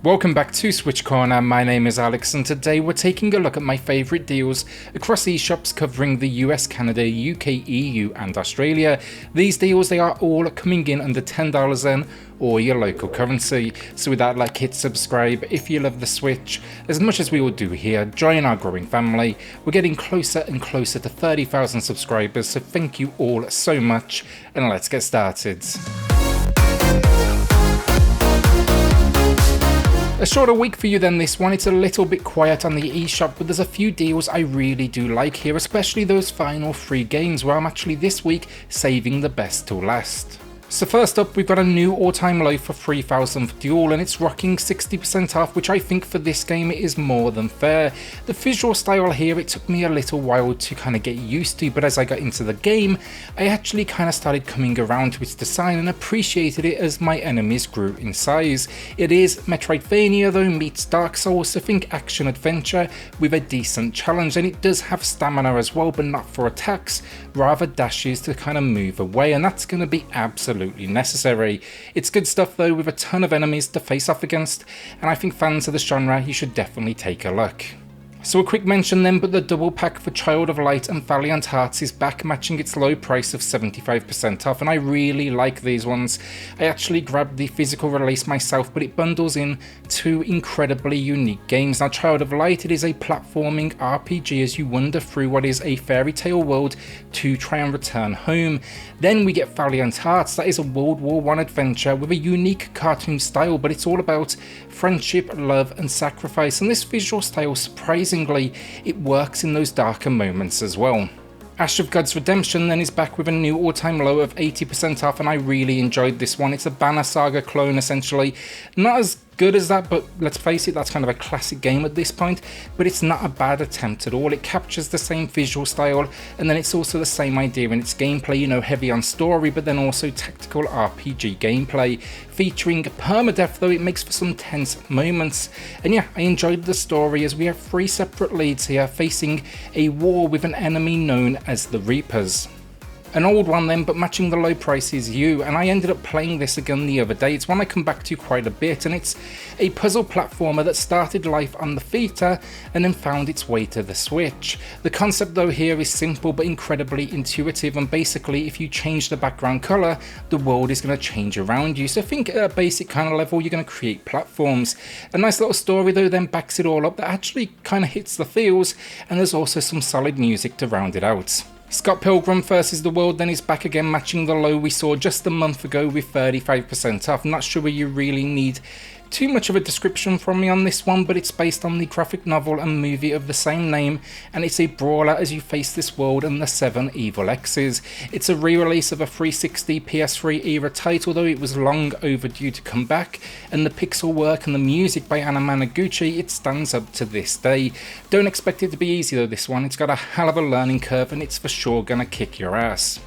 Welcome back to SwitchCorner. My name is Alex and today we're taking a look at my favourite deals across eShops covering the US, Canada, UK, EU and Australia. These deals, they are all coming in under $10 then, or your local currency. So with that, hit subscribe if you love the Switch. As much as we all do here, join our growing family. We're getting closer and closer to 30,000 subscribers, so thank you all so much and let's get started. A shorter week for you than this one. It's a little bit quiet on the eShop, but there's a few deals I really do like here, especially those final 3 games where I'm actually this week saving the best till last. So first up, we've got a new all-time low for 3,000 for Duel, and it's rocking 60% off, which I think for this game it is more than fair. The visual style here, it took me a little while to kind of get used to, but as I got into the game, I actually kind of started coming around to its design and appreciated it as my enemies grew in size. It is Metroidvania though meets Dark Souls, so think action adventure with a decent challenge, and it does have stamina as well, but not for attacks, rather dashes to kind of move away, and that's going to be absolutely necessary. It's good stuff though, with a ton of enemies to face off against, and I think fans of the genre, you should definitely take a look. So a quick mention then, but the double pack for Child of Light and Valiant Hearts is back, matching its low price of 75% off, and I really like these ones. I actually grabbed the physical release myself, but it bundles in 2 incredibly unique games. Now Child of Light, it is a platforming RPG as you wander through what is a fairy tale world to try and return home. Then we get Valiant Hearts, that is a World War I adventure with a unique cartoon style, but it's all about friendship, love and sacrifice, and this visual style, surprisingly, it works in those darker moments as well. Ash of God's Redemption then is back with a new all-time low of 80% off, and I really enjoyed this one. It's a Banner Saga clone essentially. Not as good as that, but let's face it, that's kind of a classic game at this point, but it's not a bad attempt at all. It captures the same visual style, and then it's also the same idea in its gameplay, you know, heavy on story, but then also tactical RPG gameplay. Featuring permadeath though, it makes for some tense moments. And yeah, I enjoyed the story as we have 3 separate leads here facing a war with an enemy known as the Reapers. An old one then, but matching the low price is You, and I ended up playing this again the other day. It's one I come back to quite a bit, and it's a puzzle platformer that started life on the Vita and then found its way to the Switch. The concept though here is simple but incredibly intuitive, and basically if you change the background colour, the world is going to change around you. So think at a basic kind of level, you're going to create platforms. A nice little story though then backs it all up that actually kind of hits the feels, and there's also some solid music to round it out. Scott Pilgrim vs. the World then is back again, matching the low we saw just a month ago with 35% off. Not sure where you really need too much of a description from me on this one, but it's based on the graphic novel and movie of the same name, and it's a brawler as you face this world and the 7 evil exes. It's a re-release of a 360 PS3 era title, though it was long overdue to come back, and the pixel work and the music by Anna Managuchi, it stands up to this day. Don't expect it to be easy though, this one. It's got a hell of a learning curve and it's for sure gonna kick your ass.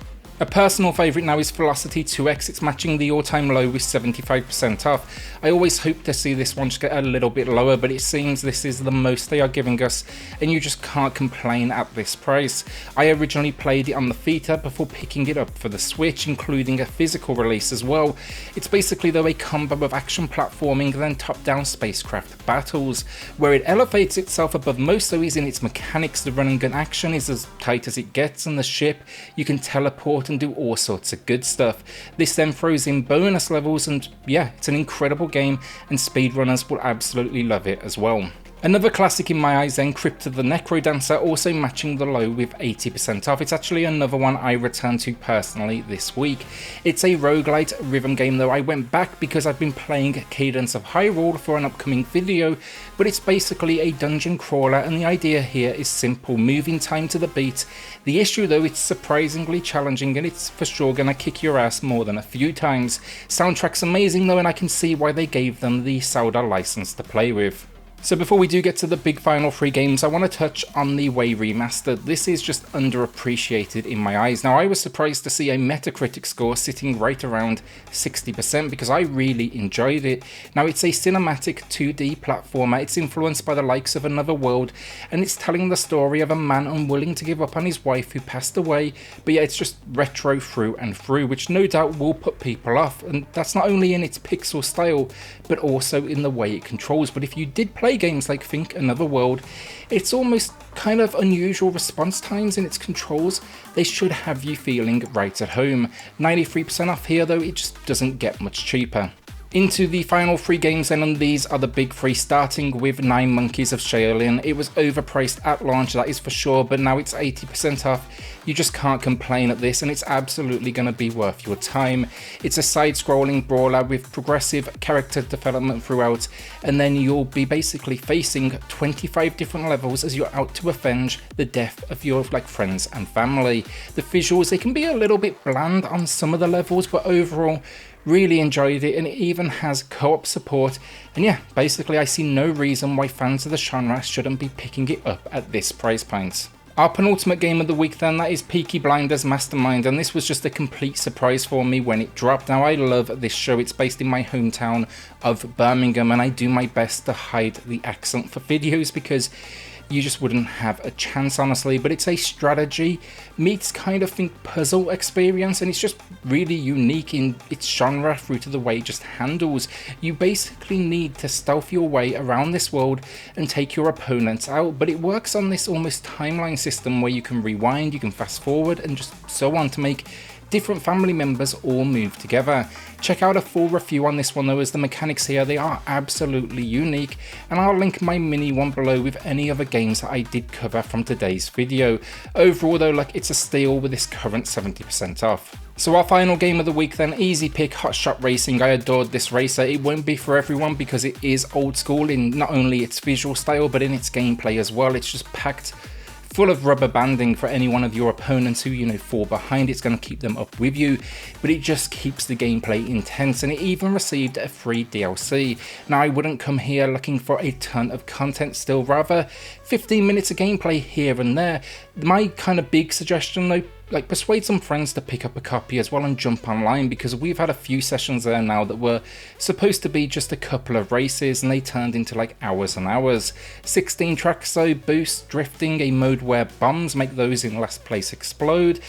A personal favourite now is Velocity 2X, it's matching the all-time low with 75% off. I always hope to see this one just get a little bit lower, but it seems this is the most they are giving us, and you just can't complain at this price. I originally played it on the Vita before picking it up for the Switch, including a physical release as well. It's basically though a combo of action platforming and then top-down spacecraft battles. Where it elevates itself above most though is in its mechanics. The run and gun action is as tight as it gets, and the ship, you can teleport and do all sorts of good stuff. This then throws in bonus levels, and yeah, it's an incredible game and speedrunners will absolutely love it as well. Another classic in my eyes then, Crypt the NecroDancer, also matching the low with 80% off. It's actually another one I returned to personally this week. It's a roguelite rhythm game though. I went back because I've been playing Cadence of Hyrule for an upcoming video, but it's basically a dungeon crawler, and the idea here is simple, moving time to the beat. The issue though, it's surprisingly challenging, and it's for sure gonna kick your ass more than a few times. Soundtrack's amazing though, and I can see why they gave them the Zelda license to play with. So before we do get to the big final 3 games, I want to touch on the Way Remastered. This is just underappreciated in my eyes. Now, I was surprised to see a Metacritic score sitting right around 60% because I really enjoyed it. Now, it's a cinematic 2D platformer. It's influenced by the likes of Another World, and it's telling the story of a man unwilling to give up on his wife who passed away. But yeah, it's just retro through and through, which no doubt will put people off. And that's not only in its pixel style, but also in the way it controls. But if you did play games like Think Another World, it's almost kind of unusual response times in its controls. They should have you feeling right at home. 93% off here though, it just doesn't get much cheaper. Into the final 3 games then, and these are the big 3, starting with 9 Monkeys of Shaolin. It was overpriced at launch, that is for sure, but now it's 80% off. You just can't complain at this, and it's absolutely going to be worth your time. It's a side-scrolling brawler with progressive character development throughout, and then you'll be basically facing 25 different levels as you're out to avenge the death of your friends and family. The visuals, they can be a little bit bland on some of the levels, but overall, really enjoyed it, and it even has co-op support. And yeah, basically I see no reason why fans of the genre shouldn't be picking it up at this price point. Our penultimate game of the week then, that is Peaky Blinders Mastermind, and this was just a complete surprise for me when it dropped. Now, I love this show. It's based in my hometown of Birmingham, and I do my best to hide the accent for videos because you just wouldn't have a chance, honestly. But it's a strategy meets kind of think puzzle experience, and it's just really unique in its genre through to the way it just handles. You basically need to stealth your way around this world and take your opponents out, but it works on this almost timeline system where you can rewind, you can fast forward, and just so on to make different family members all move together. Check out a full review on this one though, as the mechanics here, they are absolutely unique, and I'll link my mini one below with any other games that I did cover from today's video. Overall though, it's a steal with this current 70% off. So our final game of the week then, easy pick, Hotshot Racing. I adored this racer. It won't be for everyone because it is old school in not only its visual style but in its gameplay as well. It's just packed full of rubber banding for any one of your opponents who, fall behind. It's going to keep them up with you, but it just keeps the gameplay intense, and it even received a free DLC. Now, I wouldn't come here looking for a ton of content, still rather 15 minutes of gameplay here and there. My kind of big suggestion though, persuade some friends to pick up a copy as well and jump online, because we've had a few sessions there now that were supposed to be just a couple of races and they turned into hours and hours. 16 tracks though, boost, drifting, a mode where bombs make those in last place explode,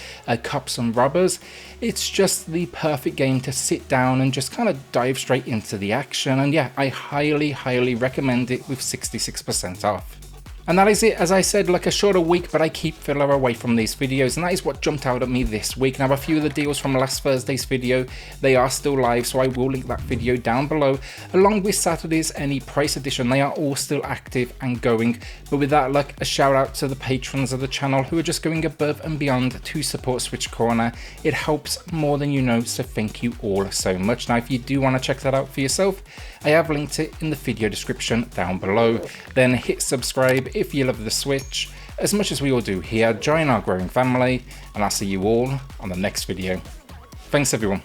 cops and robbers. It's just the perfect game to sit down and just kind of dive straight into the action, and yeah, I highly recommend it with 66% off. And that is it. As I said, a shorter week, but I keep filler away from these videos, and that is what jumped out at me this week. Now, a few of the deals from last Thursday's video, they are still live, so I will link that video down below, along with Saturday's Any Price Edition. They are all still active and going. But with that, a shout out to the patrons of the channel who are just going above and beyond to support SwitchCorner. It helps more than you know, so thank you all so much. Now, if you do want to check that out for yourself, I have linked it in the video description down below. Then hit subscribe if you love the Switch as much as we all do here. Join our growing family, and I'll see you all on the next video. Thanks everyone.